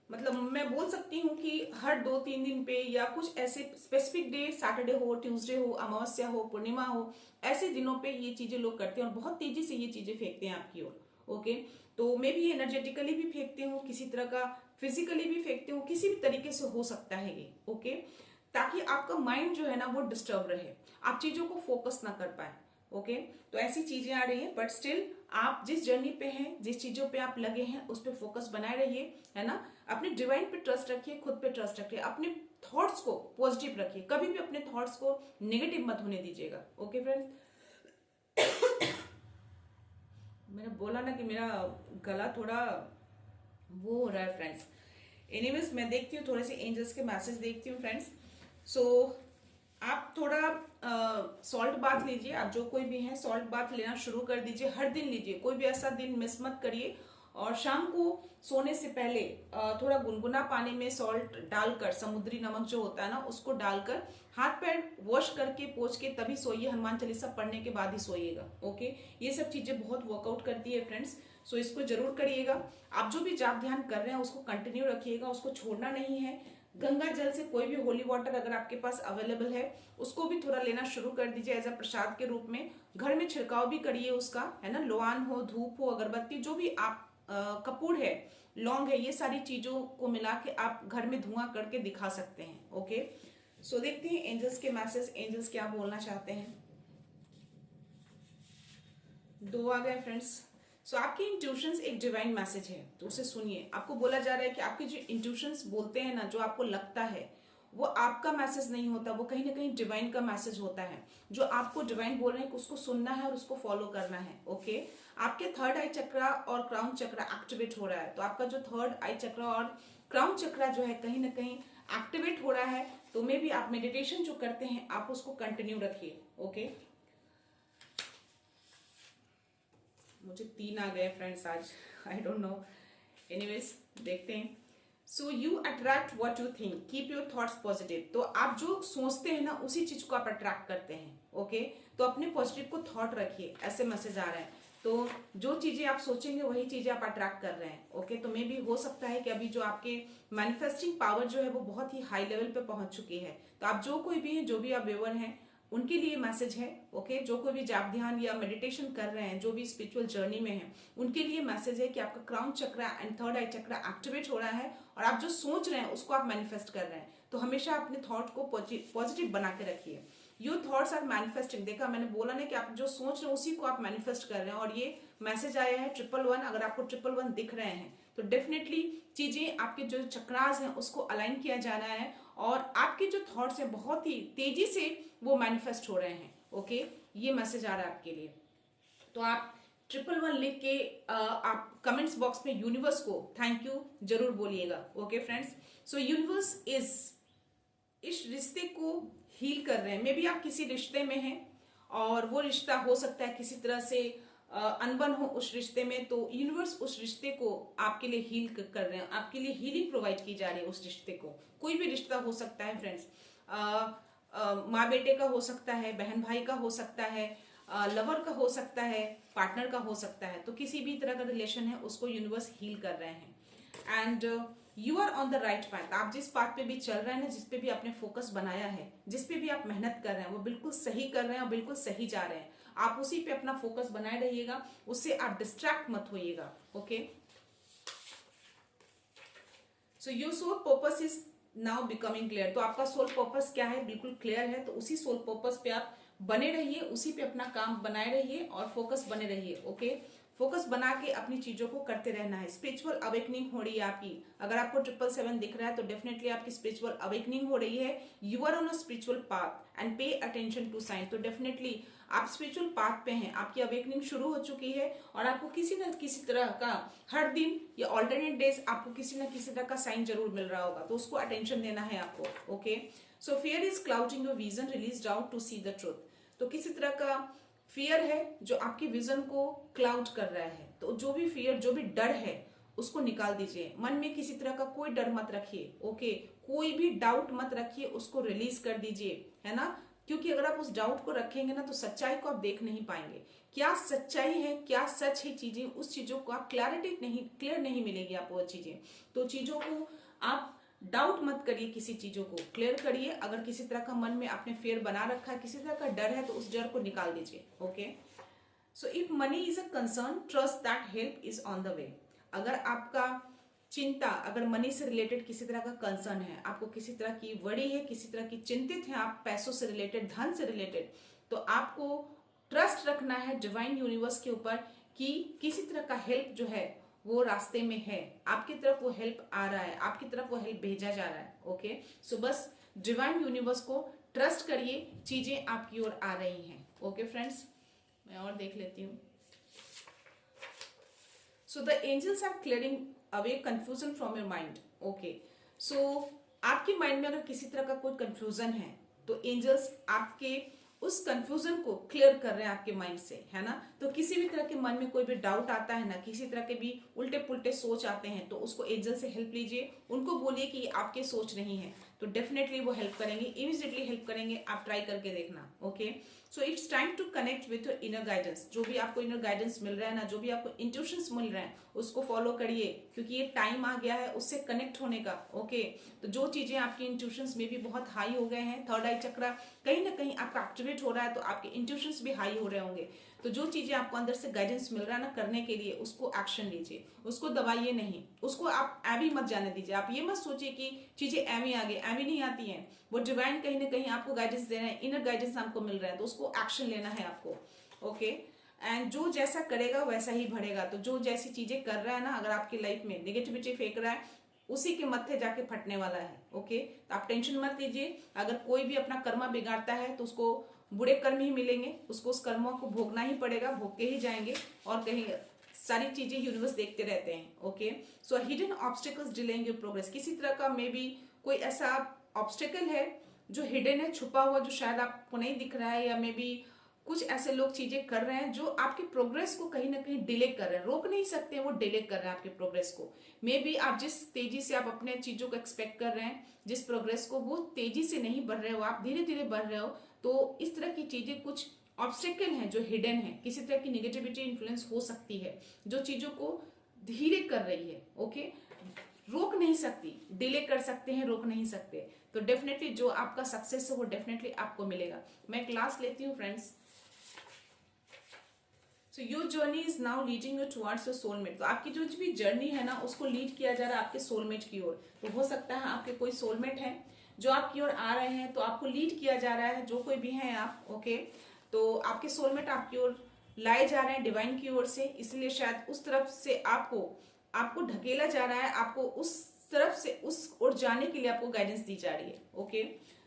मतलब मैं बोल सकती हूँ कि हर 2-3 दिन पे या कुछ ऐसे स्पेसिफिक डे, सैटरडे हो, ट्यूसडे हो, अमावस्या हो, पूर्णिमा हो, ऐसे दिनों पे ये चीजें लोग करते हैं और बहुत तेजी से ये चीजें फेंकते हैं आपकी ओर, ओके। तो मैं भी एनर्जेटिकली भी फेंकती हूँ, किसी तरह का फिजिकली भी फेंकती हूँ, किसी भी तरीके से हो सकता है ये, ओके, ताकि आपका माइंड जो है ना वो डिस्टर्ब रहे, आप चीजों को फोकस ना कर पाए, ओके। तो ऐसी चीजें आ रही हैं, बट स्टिल आप जिस जर्नी पे हैं, जिस चीजों पे आप लगे हैं उस पे फोकस बनाए रहिए, है ना। अपने डिवाइन पे ट्रस्ट रखिए, खुद पे ट्रस्ट रखिए, अपने थॉट्स को पॉजिटिव रखिए, कभी भी अपने थॉट्स को नेगेटिव मत होने दीजिएगा, ओके फ्रेंड्स। मैंने बोला ना कि मेरा गला थोड़ा वो हो रहा है फ्रेंड्स। एनीवेज मैं देखती हूँ, थोड़े से एंजल्स के मैसेज देखती हूँ फ्रेंड्स। सो आप थोड़ा सॉल्ट बाथ लीजिए, आप जो कोई भी हैं सॉल्ट बाथ लेना शुरू कर दीजिए, हर दिन लीजिए, कोई भी ऐसा दिन मिस मत करिए। और शाम को सोने से पहले थोड़ा गुनगुना पानी में सॉल्ट डालकर, समुद्री नमक जो होता है ना उसको डालकर हाथ पैर वॉश करके पोंछ के तभी सोइए, हनुमान चालीसा पढ़ने के बाद ही सोइएगा। ओके, ये सब चीजें बहुत वर्कआउट करती है फ्रेंड्स। सो इसको जरूर करिएगा। आप जो भी जाप ध्यान कर रहे हैं उसको कंटिन्यू रखिएगा, उसको छोड़ना नहीं है। गंगा जल से कोई भी होली वाटर अगर आपके पास अवेलेबल है उसको भी थोड़ा लेना शुरू कर दीजिए एज अ प्रसाद के रूप में। घर में छिड़काव भी करिए उसका, है ना, लोआन हो, धूप हो, अगरबत्ती, जो भी आप कपूर है, लौंग है, ये सारी चीजों को मिला के आप घर में धुआं करके दिखा सकते हैं। ओके, सो देखते हैं एंजल्स के मैसेज, एंजल्स क्या बोलना चाहते हैं। 2 आ गए फ्रेंड्स। सो आपकी इंट्यूशंस एक डिवाइन मैसेज है, तो उसे सुनिए। आपको बोला जा रहा है कि आपके जो इंट्यूशंस बोलते हैं ना, जो आपको लगता है वो आपका मैसेज नहीं होता, वो कहीं ना कहीं डिवाइन का मैसेज होता है। जो आपको डिवाइन बोल रहे हैं उसको सुनना है और उसको फॉलो करना है। ओके, आपके थर्ड आई चक्रा और क्राउन चक्रा एक्टिवेट हो रहा है, तो आपका जो थर्ड आई चक्रा और क्राउन चक्रा जो है कहीं ना कहीं एक्टिवेट हो रहा है। तो मे भी आप मेडिटेशन जो करते हैं आप उसको कंटिन्यू रखिए। ओके, मुझे 3 आ गए फ्रेंड्स आज, आई डोंट नो। एनीवेज देखते हैं। So you attract what you think, keep your thoughts positive. तो आप जो सोचते हैं ना उसी चीज को आप अट्रैक्ट करते हैं। ओके, तो अपने पॉजिटिव को थॉट रखिए, ऐसे मैसेज आ रहे हैं। तो जो चीजें आप सोचेंगे वही चीजें आप अट्रैक्ट कर रहे हैं। ओके, तो मे भी हो सकता है कि अभी जो आपके मैनिफेस्टिंग पावर जो है वो बहुत ही हाई लेवल पे पहुंच चुकी है। तो आप जो कोई भी हैं, जो भी आप व्यूअर हैं, उनके लिए मैसेज है। ओके, जो कोई भी जाप ध्यान या मेडिटेशन कर रहे हैं, जो भी स्पिरिचुअल जर्नी में है, उनके लिए मैसेज है कि आपका crown chakra and third I chakra activate हो रहा है और आप जो सोच रहे हैं उसको आप मैनिफेस्ट कर रहे हैं। तो हमेशा अपने थॉट को पॉजिटिव बना के रखिए। Your thoughts are manifesting. देखा, मैंने बोला ना कि आप जो सोच रहे हैं उसी को आप मैनिफेस्ट कर रहे हैं। और ये मैसेज आया है 111। अगर आपको 111 दिख रहे हैं तो डेफिनेटली चीजें, आपके जो चक्रास हैं उसको अलाइन किया जाना है और आपके जो थॉट्स हैं बहुत ही तेजी से वो मैनिफेस्ट हो रहे हैं। ओके, ये मैसेज आ रहा है आपके लिए। तो आप 111 लिख के आप कमेंट्स बॉक्स में यूनिवर्स को थैंक यू जरूर बोलिएगा। ओके फ्रेंड्स, सो यूनिवर्स इस रिश्ते को हील कर रहे हैं। मे बी आप किसी रिश्ते में हैं और वो रिश्ता हो सकता है किसी तरह से अनबन हो उस रिश्ते में, तो यूनिवर्स उस रिश्ते को आपके लिए हील कर रहे हैं, आपके लिए हीलिंग प्रोवाइड की जा रही है उस रिश्ते को। कोई भी रिश्ता हो सकता है फ्रेंड्स, माँ बेटे का हो सकता है, बहन भाई का हो सकता है, लवर का हो सकता है, पार्टनर का हो सकता है। तो किसी भी तरह का रिलेशन है उसको यूनिवर्स हील कर रहे हैं। And you are on the right path. आप जिस पाथ पे भी चल रहे हैं ना, जिस पे भी आपने फोकस बनाया है, जिस पे भी आप मेहनत कर रहे हैं, वो बिल्कुल सही कर रहे हैं और बिल्कुल सही जा रहे हैं। आप उसी पे अपना फोकस बनाए रहिएगा, उससे आप डिस्ट्रैक्ट मत होइएगा। Okay, so your soul purpose is now becoming clear. तो आपका सोल पर्पस क्या है, बिल्कुल क्लियर है। तो उसी सोल पर्पस पे आप बने रहिए, उसी पे अपना काम बनाए रहिए और फोकस बने रहिए। ओके, फोकस बना के अपनी चीजों को करते रहना है। स्पिरिचुअल अवेकनिंग हो रही है आपकी। अगर आपको 777 दिख रहा है तो डेफिनेटली आपकी स्पिरिचुअल अवेकनिंग हो रही है। You are on a spiritual path and pay attention to sign. तो डेफिनेटली आप स्पिरिचुअल पाथ पे हैं, आपकी अवेकनिंग शुरू हो चुकी है और आपको किसी न किसी तरह का हर दिन या ऑल्टरनेट डेज आपको किसी न किसी तरह का साइन जरूर मिल रहा होगा, तो उसको अटेंशन देना है आपको। Okay, so fear is clouding your vision, release out to see the truth. तो किसी तरह का फियर है जो आपके विजन को क्लाउड कर रहा है। तो जो भी फियर, जो भी डर है उसको निकाल दीजिए। मन में किसी तरह का कोई डर मत रखिए। ओके, कोई भी डाउट मत रखिए, उसको रिलीज कर दीजिए, है ना। क्योंकि अगर आप उस डाउट को रखेंगे ना तो सच्चाई को आप देख नहीं पाएंगे। क्या सच्चाई है, क्या सच है चीजें, उस चीजों को आप क्लियर नहीं मिलेगी आपको वो चीजें। तो चीजों को आप डाउट मत करिए, किसी चीजों को क्लियर करिए। अगर किसी तरह का मन में आपने फेयर बना रखा है, किसी तरह का डर है, तो उस डर को निकाल दीजिए। Okay, so if money is a concern, trust that help is on the way. अगर आपका चिंता, अगर मनी से रिलेटेड किसी तरह का कंसर्न है, आपको किसी तरह की वरी है, किसी तरह की चिंतित है आप पैसों से रिलेटेड, धन से रिलेटेड, तो आपको ट्रस्ट रखना है डिवाइन यूनिवर्स के ऊपर कि किसी तरह का हेल्प जो है वो रास्ते में है, आपकी तरफ वो हेल्प आ रहा है, आपकी तरफ वो हेल्प भेजा जा रहा है। ओके, सो बस डिवाइन यूनिवर्स को ट्रस्ट करिए, चीजें आपकी ओर आ रही हैं। ओके फ्रेंड्स, मैं और देख लेती हूँ। So the angels are clearing away confusion from your mind. Okay, so आपके माइंड में अगर किसी तरह का कोई कंफ्यूजन है तो एंजल्स आपके उस कंफ्यूजन को क्लियर कर रहे हैं आपके माइंड से, है ना। तो किसी भी तरह के मन में कोई भी डाउट आता है ना, किसी तरह के भी उल्टे पुल्टे सोच आते हैं, तो उसको एंजल से हेल्प लीजिए, उनको बोलिए कि आपके सोच नहीं है, तो डेफिनेटली वो हेल्प करेंगे, इमीडिएटली हेल्प करेंगे। आप ट्राई करके देखना। Okay, so it's time to connect with your inner guidance. जो भी आपको इनर गाइडेंस मिल रहा है ना, जो भी आपको इंट्यूशंस मिल रहे हैं, उसको फॉलो करिए, क्योंकि ये टाइम आ गया है उससे कनेक्ट होने का। ओके, तो जो चीजें आपकी इंट्यूशंस में भी बहुत हाई हो गए हैं, थर्ड आई चक्रा कहीं ना कहीं आपका एक्टिवेट हो रहा है, तो आपके इंट्यूशंस भी हाई हो रहे होंगे। तो जो चीजें आपको अंदर से गाइडेंस मिल रहा है ना करने के लिए, उसको एक्शन लीजिए, उसको दबाइए नहीं, उसको आप एवी मत जाने दीजिए। आप ये मत सोचिए कि चीजें एवी आ गई, एवी नहीं आती हैं। वो डिवाइन कहीं ना कहीं आपको गाइडेंस दे रहे हैं, इनर गाइडेंस आपको मिल रहा है, तो उसको एक्शन लेना है आपको। ओके, एंड जो जैसा करेगा वैसा ही बढ़ेगा। तो जो जैसी चीजें कर रहा है ना, अगर आपकी लाइफ में नेगेटिविटी फेंक रहा है, उसी के मत्थे जाके फटने वाला है। ओके, तो आप टेंशन मत लीजिए। अगर कोई भी अपना कर्मा बिगाड़ता है तो उसको बुरे कर्म ही मिलेंगे, उसको उस कर्मों को भोगना ही पड़ेगा, भोग के ही जाएंगे। और कहीं सारी चीजें यूनिवर्स देखते रहते हैं। Okay, so hidden obstacles delaying your progress. किसी तरह का मे बी कोई ऐसा ऑब्स्टिकल है जो हिडन है, छुपा हुआ, जो शायद आपको नहीं दिख रहा है, या मे बी कुछ ऐसे लोग चीजें कर रहे हैं जो आपके प्रोग्रेस को कहीं ना कहीं डिले कर रहे हैं। रोक नहीं सकते, वो डिले कर रहे हैं आपके प्रोग्रेस को। मे बी आप जिस तेजी से आप अपने चीजों को एक्सपेक्ट कर रहे हैं, जिस प्रोग्रेस को, वो तेजी से नहीं बढ़ रहे हो, आप धीरे धीरे बढ़ रहे हो। तो इस तरह की चीजें कुछ ऑब्स्टेकल हैं जो हिडन है, किसी तरह की नेगेटिविटी इन्फ्लुएंस हो सकती है जो चीजों को धीरे कर रही है। ओके, रोक नहीं सकती, डिले कर सकते हैं, रोक नहीं सकते। तो डेफिनेटली जो आपका सक्सेस है वो डेफिनेटली आपको मिलेगा। मैं क्लास लेती हूँ friends. So your journey is now leading you towards your soulmate. तो आपकी जो भी जर्नी है ना, उसको लीड किया जा रहा है आपके सोलमेट की ओर। तो हो सकता है आपके कोई सोलमेट है जो आपकी ओर आ रहे हैं, तो आपको लीड किया जा रहा है, जो कोई भी है आप। ओके, तो आपके सोलमेट आपकी ओर लाए जा रहे हैं डिवाइन की ओर से, इसलिए शायद उस तरफ से आपको ढकेला जा रहा है, आपको उस तरफ से उस ओर जाने के लिए आपको गाइडेंस दी जा रही है। ओके,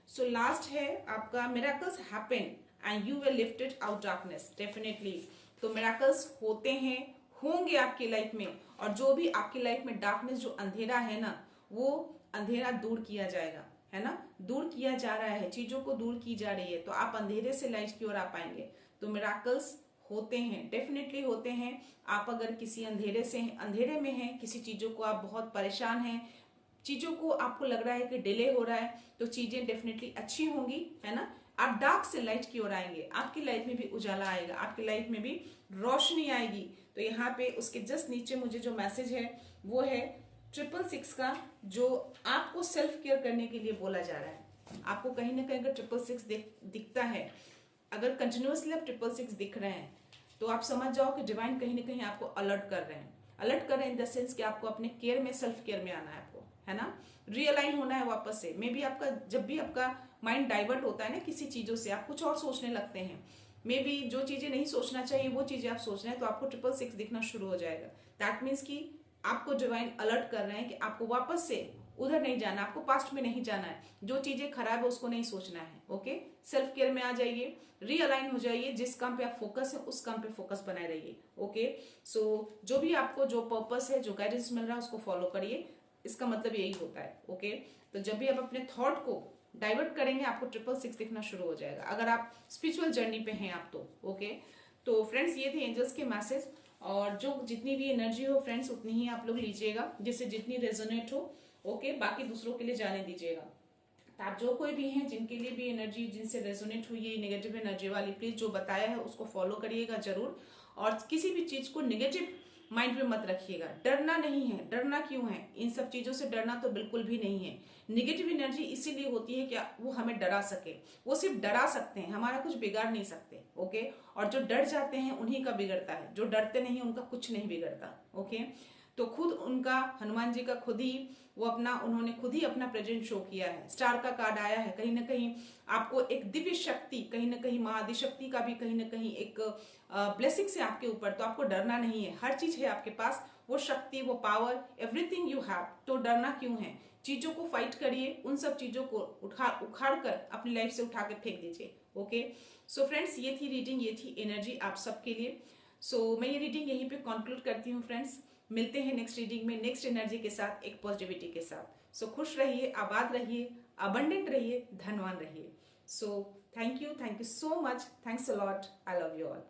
सो लास्ट है आपका miracles happen and you will lifted out darkness. Definitely तो मिरेकल्स होते हैं, होंगे आपकी लाइफ में, और जो भी आपकी लाइफ में डार्कनेस, जो अंधेरा है ना, वो अंधेरा दूर किया जाएगा, है ना, दूर किया जा रहा है, चीजों को दूर की जा रही है, तो आप अंधेरे से लाइट की ओर आ पाएंगे। तो मिरेकल्स होते हैं, डेफिनेटली होते हैं। आप अगर किसी अंधेरे में हैं, किसी चीजों को आप बहुत परेशान हैं, चीजों को आपको लग रहा है कि डिले हो रहा है, तो चीजें डेफिनेटली अच्छी होंगी, है ना। आप डार्क से लाइट की ओर आएंगे, आपकी लाइफ में भी उजाला आएगा, आपकी लाइफ में भी रोशनी आएगी। तो यहाँ पे उसके जस्ट नीचे मुझे जो मैसेज है वो है 666 का, जो आपको सेल्फ केयर करने के लिए बोला जा रहा है। आपको कहीं ना कहीं अगर 666 दिखता है, अगर कंटिन्यूअसली आप 666 दिख रहे हैं, तो आप समझ जाओ कि डिवाइन कहीं ना कहीं आपको अलर्ट कर रहे हैं। अलर्ट कर रहे हैं इन द सेंस कि आपको अपने केयर में, सेल्फ केयर में आना है आपको, है ना, रियलाइन होना है वापस से। मे बी आपका जब भी आपका माइंड डाइवर्ट होता है ना किसी चीजों से, आप कुछ और सोचने लगते हैं, मे बी जो चीजें नहीं सोचना चाहिए वो चीजें आप सोच रहे हैं, तो आपको 666 दिखना शुरू हो जाएगा। दैट मीन्स कि आपको डिवाइन अलर्ट कर रहे हैं कि आपको वापस से उधर नहीं जाना, आपको पास्ट में नहीं जाना है, जो चीजें खराब है उसको नहीं सोचना है। ओके, सेल्फ केयर में आ जाइए, रीअलाइन हो जाइए, जिस काम पे आप फोकस है उस काम पे फोकस बनाए रहिए। ओके, सो जो भी आपको जो पर्पस है, जो गाइडेंस मिल रहा है, उसको फॉलो करिए। इसका मतलब यही होता है। ओके, तो जब भी आप अपने थॉट को डाइवर्ट करेंगे, आपको 666 दिखना शुरू हो जाएगा, अगर आप स्पिरिचुअल जर्नी पे हैं आप तो। ओके, तो फ्रेंड्स ये थे एंजल्स के मैसेज, और जो जितनी भी एनर्जी हो फ्रेंड्स उतनी ही आप लोग लीजिएगा, जिससे जितनी रेजोनेट हो। ओके, बाकी दूसरों के लिए जाने दीजिएगा। आप जो कोई भी हैं जिनके लिए भी एनर्जी, जिनसे रेजोनेट हुई है नेगेटिव एनर्जी वाली, प्लीज जो बताया है उसको फॉलो करिएगा जरूर। और किसी भी चीज को नेगेटिव माइंड में मत रखिएगा। डरना नहीं है, डरना क्यों है, इन सब चीजों से डरना तो बिल्कुल भी नहीं है। नेगेटिव एनर्जी इसीलिए होती है कि वो हमें डरा सके, वो सिर्फ डरा सकते हैं, हमारा कुछ बिगाड़ नहीं सकते। ओके, और जो डर जाते हैं उन्हीं का बिगड़ता है, जो डरते नहीं उनका कुछ नहीं बिगड़ता। ओके, तो खुद उनका, हनुमान जी का खुद ही उन्होंने खुद ही अपना प्रेजेंट शो किया है। स्टार का कार्ड आया है, कहीं ना कहीं आपको एक दिव्य शक्ति, कहीं ना कहीं माँ आदिशक्ति का भी कहीं ना कहीं एक ब्लेसिंग है आपके ऊपर। तो आपको डरना नहीं है, हर चीज है आपके पास, वो शक्ति, वो पावर, एवरीथिंग यू हैव। तो डरना क्यों है, चीजों को फाइट करिए, उन सब चीजों को उखाड़ कर अपनी लाइफ से उठा कर फेंक दीजिए। ओके, सो फ्रेंड्स ये थी रीडिंग, ये थी एनर्जी आप सबके लिए। सो मैं ये रीडिंग यहीं पे कंक्लूड करती हूँ फ्रेंड्स। मिलते हैं नेक्स्ट रीडिंग में नेक्स्ट एनर्जी के साथ, एक पॉजिटिविटी के साथ। सो खुश रहिए, आबाद रहिए, अबंडेंट रहिए, धनवान रहिए। सो thank you so much, thanks a lot, I love you all.